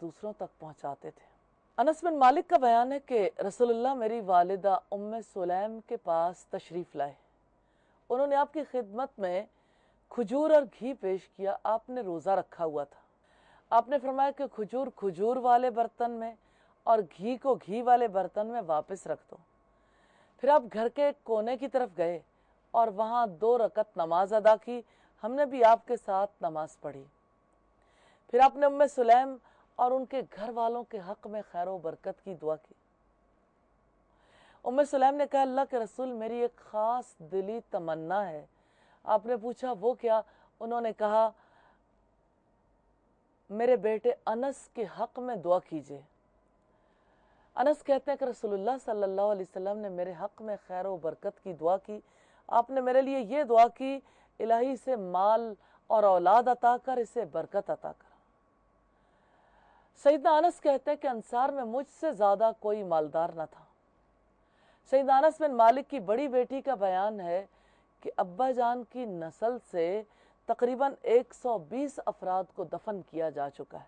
दूसरों तक पहुंचाते थे। अनस बिन मालिक का बयान है कि रसूलुल्लाह मेरी वालिदा उम्मे सुलैम के पास तशरीफ़ लाए। उन्होंने आपकी खिदमत में खजूर और घी पेश किया। आपने रोज़ा रखा हुआ था। आपने फरमाया कि खजूर खजूर वाले बर्तन में और घी को घी वाले बर्तन में वापस रख दो। फिर आप घर के एक कोने की तरफ गए और वहाँ 2 रकत नमाज अदा की। हमने भी आपके साथ नमाज पढ़ी। फिर आपने उम्मे सुलैम और उनके घर वालों के हक में खैर व बरकत की दुआ की। उम्मे सुलैम ने कहा, अल्लाह के रसूल, मेरी एक ख़ास दिली तमन्ना है। आपने पूछा वो क्या? उन्होंने कहा, मेरे बेटे अनस के हक में दुआ कीजिए। अनस कहते हैं कि रसूलुल्लाह सल्लल्लाहु अलैहि वसल्लम ने मेरे हक में खैर व बरकत की दुआ की। आपने मेरे लिए ये दुआ की, इलाही से माल और औलाद अता कर, इसे बरकत अता कर। सैयदना अनस कहते हैं कि अंसार में मुझसे ज़्यादा कोई मालदार न था। सैयदना अनस बिन मालिक की बड़ी बेटी का बयान है कि अब्बा जान की नस्ल से तकरीबन 120 अफराद को दफन किया जा चुका है।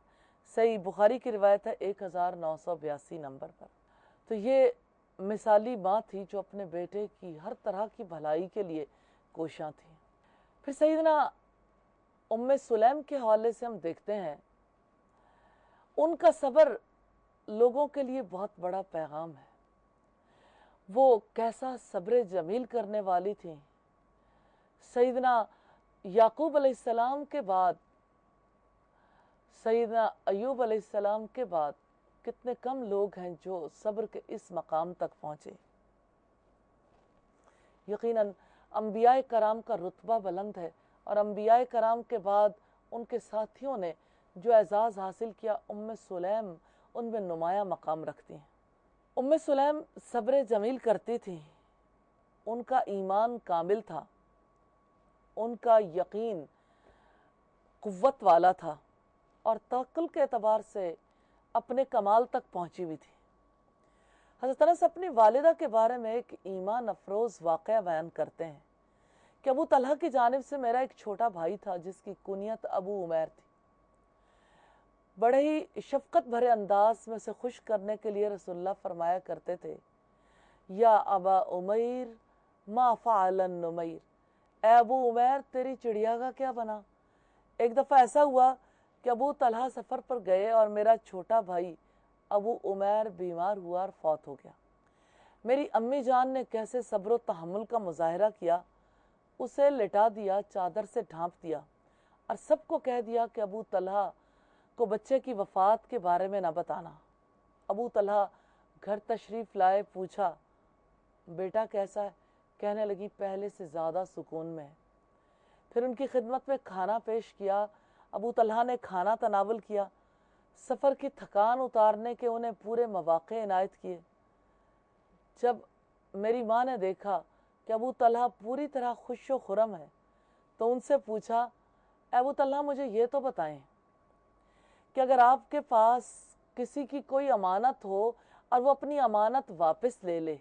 सही बुखारी की रिवायत है 1982 नंबर पर। तो ये मिसाली माँ थी जो अपने बेटे की हर तरह की भलाई के लिए कोशियाँ थी। फिर सैयदना उम्मे सुलैम के हवाले से हम देखते हैं, उनका सब्र लोगों के लिए बहुत बड़ा पैगाम है। वो कैसा सब्र जमील करने वाली थी। सैयदना याकूब अलैहिस्सलाम के बाद, सैयदना अय्यूब अलैहिस्सलाम के बाद कितने कम लोग हैं जो सब्र के इस मकाम तक पहुँचे। यकीनन अंबियाए कराम का रुतबा बुलंद है और अंबियाए कराम के बाद उनके साथियों ने जो एजाज़ हासिल किया, उम्मे सुलैम उनमें नुमाया मकाम रखती हैं। उम्मे सुलैम सब्र जमील करती थी। उनका ईमान कामिल था, उनका यकीन कुव्वत वाला था और तवक्कुल के एतबार से अपने कमाल तक पहुंची हुई थी। हज़रत अनस अपनी वालिदा के बारे में एक ईमान अफरोज़ वाक़या बयान करते हैं कि अबू तलहा की जानिब से मेरा एक छोटा भाई था जिसकी कुनियत अबू उमैर थी। बड़े ही शफ़क़त भरे अंदाज में से खुश करने के लिए रसूलुल्लाह फरमाया करते थे, या अबा उमैर मा फ़अलन नुमैर, ए अबू उमैर तेरी चिड़िया का क्या बना। एक दफ़ा ऐसा हुआ कि अबू तलहा सफ़र पर गए और मेरा छोटा भाई अबू उमैर बीमार हुआ और फौत हो गया। मेरी अम्मी जान ने कैसे सब्र व तहम्मुल का मुजाहिरा किया, उसे लिटा दिया, चादर से ढांप दिया और सबको कह दिया कि अबू तलहा को बच्चे की वफ़ात के बारे में न बताना। अबू तलहा घर तशरीफ़ लाए, पूछा बेटा कैसा है? कहने लगी पहले से ज़्यादा सुकून में है। फिर उनकी खिदमत में खाना पेश किया। अबू तलहा ने खाना तनावल किया। सफ़र की थकान उतारने के उन्हें पूरे मौक़े इनायत किए। जब मेरी माँ ने देखा कि अबू तलहा पूरी तरह खुश व खुरम है तो उनसे पूछा, अबू तलहा मुझे ये तो बताएं कि अगर आपके पास किसी की कोई अमानत हो और वो अपनी अमानत वापस ले ले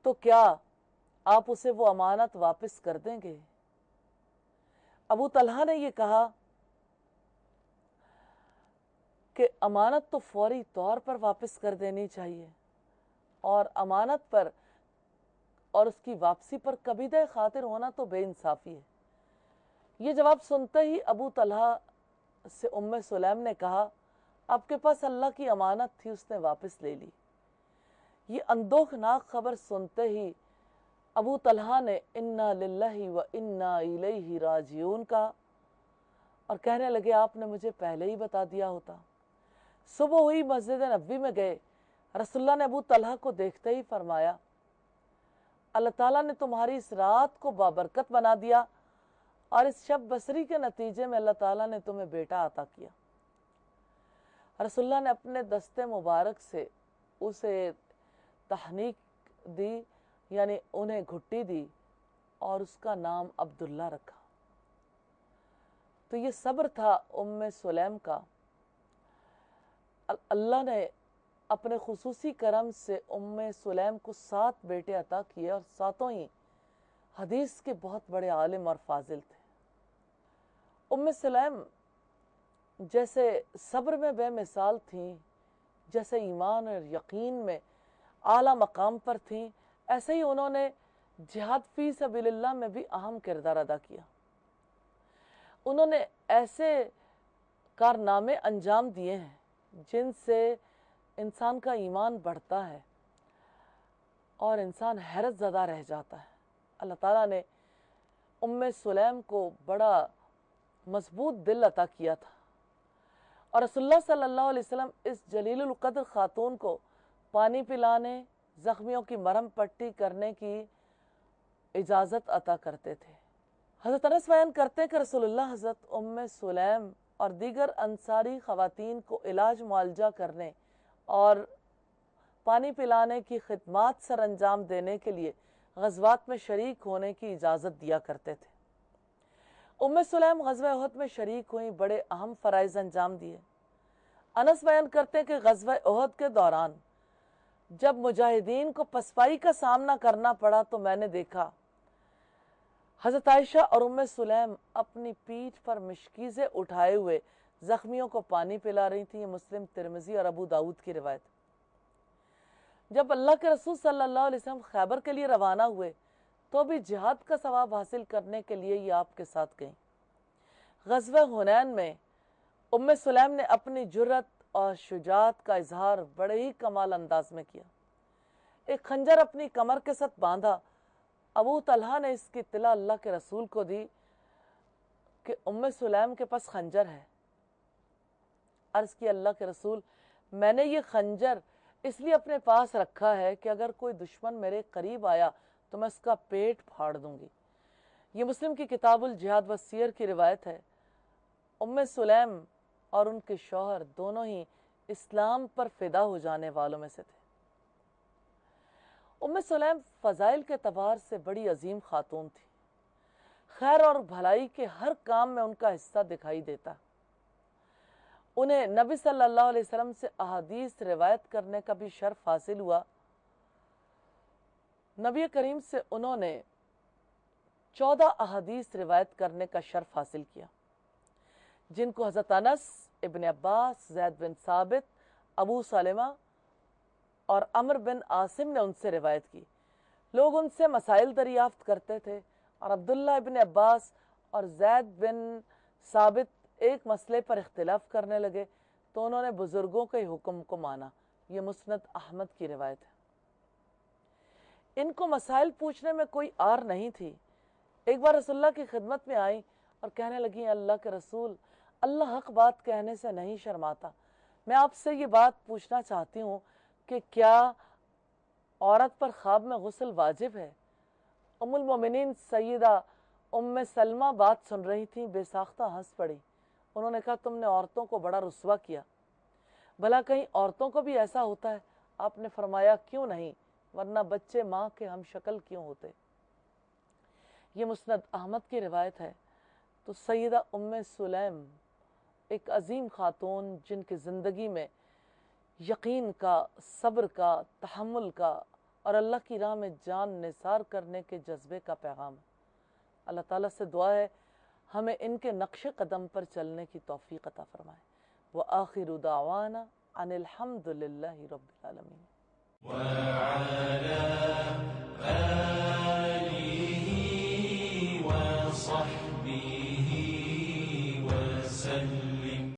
तो क्या आप उसे वो अमानत वापस कर देंगे? अबू तलहा ने ये कहा कि अमानत तो फौरी तौर पर वापस कर देनी चाहिए और अमानत पर और उसकी वापसी पर कबीदे खातिर होना तो बेइंसाफ़ी है। ये जवाब सुनते ही अबू तलहा से उम्मे सुलैम ने कहा, आपके पास अल्लाह की अमानत थी, उसने वापस ले ली। ये अंदोखनाक खबर सुनते ही अबू तलहा ने इन्ना लिल्लाहि व इन्ना इलैहि राजिऊन कहा और कहने लगे आपने मुझे पहले ही बता दिया होता। सुबह हुई, मस्जिद नबवी में गए। रसूलुल्लाह ने अबू तलहा को देखते ही फरमाया, अल्लाह ताला ने तुम्हारी इस रात को बाबरकत बना दिया और इस शब बसरी के नतीजे में अल्लाह ताला ने तुम्हें बेटा अता किया। रसूलुल्लाह ने अपने दस्ते मुबारक से उसे तहनीक दी, यानी उन्हें घुट्टी दी और उसका नाम अब्दुल्ला रखा। तो ये सब्र था उम्मे सुलैम का। अल्लाह ने अपने खुसूसी करम से उम्मे सुलैम को 7 बेटे अता किए और सातों ही हदीस के बहुत बड़े आलिम और फाजिल थे। उम्मे सुलैम جیسے صبر میں بے مثال تھیں، جیسے ایمان اور یقین میں اعلیٰ مقام پر تھیں، ایسے ہی انہوں نے جہاد فی سبیل اللہ میں بھی اہم کردار ادا کیا۔ انہوں نے ایسے کارنامے انجام دیے ہیں جن سے انسان کا ایمان بڑھتا ہے اور انسان حیرت زدہ رہ جاتا ہے۔ اللہ تعالیٰ نے سلیم کو بڑا مضبوط دل عطا کیا تھا، اور رسول اللہ صلی اللہ علیہ وسلم اس جلیل القدر خاتون کو پانی پلانے، زخمیوں کی مرہم پٹی کرنے کی اجازت عطا کرتے تھے۔ حضرت انس بیان کرتے ہیں کہ رسول اللہ حضرت سلیم اور دیگر انصاری خواتین کو علاج معالجہ کرنے اور پانی پلانے کی خدمات سر انجام دینے کے لیے غزوات میں شریک ہونے کی اجازت دیا کرتے تھے۔ سلیم غزوہ احد میں شریک ہوئیں، بڑے اہم فرائض انجام دیے۔ انس بیان کرتے ہیں کہ غزوہ احد کے دوران جب مجاہدین کو پسپائی کا سامنا کرنا پڑا تو میں نے دیکھا حضرت عائشہ اور سلیم اپنی پیٹھ پر مشکیزیں اٹھائے ہوئے زخمیوں کو پانی پلا رہی تھیں۔ یہ مسلم، ترمذی اور ابو داؤد کی روایت۔ جب اللہ کے رسول صلی اللہ علیہ وسلم خیبر کے لیے روانہ ہوئے تو بھی جہاد کا ثواب حاصل کرنے کے لیے یہ آپ کے ساتھ گئیں۔ غزوہ حنین میں سلیم نے اپنی جرأت اور شجاعت کا اظہار بڑے ہی کمال انداز میں کیا۔ ایک خنجر اپنی کمر کے ساتھ باندھا۔ ابو طلحہ نے اس کی اطلاع اللہ کے رسول کو دی کہ سلیم کے پاس خنجر ہے۔ عرض کی اللہ کے رسول، میں نے یہ خنجر اس لیے اپنے پاس رکھا ہے کہ اگر کوئی دشمن میرے قریب آیا تو میں اس کا پیٹ پھاڑ دوں گی۔ یہ مسلم کی کتاب الجہاد و سیر کی روایت ہے۔ سلیم اور ان کے شوہر دونوں ہی اسلام پر فدا ہو جانے والوں میں سے تھے۔ سلیم فضائل کے اعتبار سے بڑی عظیم خاتون تھی۔ خیر اور بھلائی کے ہر کام میں ان کا حصہ دکھائی دیتا۔ انہیں نبی صلی اللہ علیہ وسلم سے احادیث روایت کرنے کا بھی شرف حاصل ہوا۔ نبی کریم سے انہوں نے 14 احادیث روایت کرنے کا شرف حاصل کیا، جن کو حضرت انس، ابن عباس، زید بن ثابت، ابو سلمہ اور عمر بن عاصم نے ان سے روایت کی۔ لوگ ان سے مسائل دریافت کرتے تھے، اور عبداللہ ابن عباس اور زید بن ثابت ایک مسئلے پر اختلاف کرنے لگے تو انہوں نے بزرگوں کے حکم کو مانا۔ یہ مسند احمد کی روایت ہے۔ ان کو مسائل پوچھنے میں کوئی آر نہیں تھی۔ ایک بار رسول اللہ کی خدمت میں آئیں اور کہنے لگیں، اللہ کے رسول، اللہ حق بات کہنے سے نہیں شرماتا۔ میں آپ سے یہ بات پوچھنا چاہتی ہوں کہ کیا عورت پر خواب میں غسل واجب ہے؟ المومنین سیدہ سلمہ بات سن رہی تھیں، بے ساختہ ہنس پڑی۔ انہوں نے کہا، تم نے عورتوں کو بڑا رسوا کیا، بھلا کہیں عورتوں کو بھی ایسا ہوتا ہے؟ آپ نے فرمایا، کیوں نہیں، ورنہ بچے ماں کے ہم شکل کیوں ہوتے۔ یہ مسند احمد کی روایت ہے۔ تو سیدہ سلیم ایک عظیم خاتون، جن کی زندگی میں یقین کا، صبر کا، تحمل کا اور اللہ کی راہ میں جان نثار کرنے کے جذبے کا پیغام ہے۔ اللہ تعالیٰ سے دعا ہے ہمیں ان کے نقش قدم پر چلنے کی توفیق عطا فرمائے۔ وآخر دعوانا ان الحمد للہ رب العالمین۔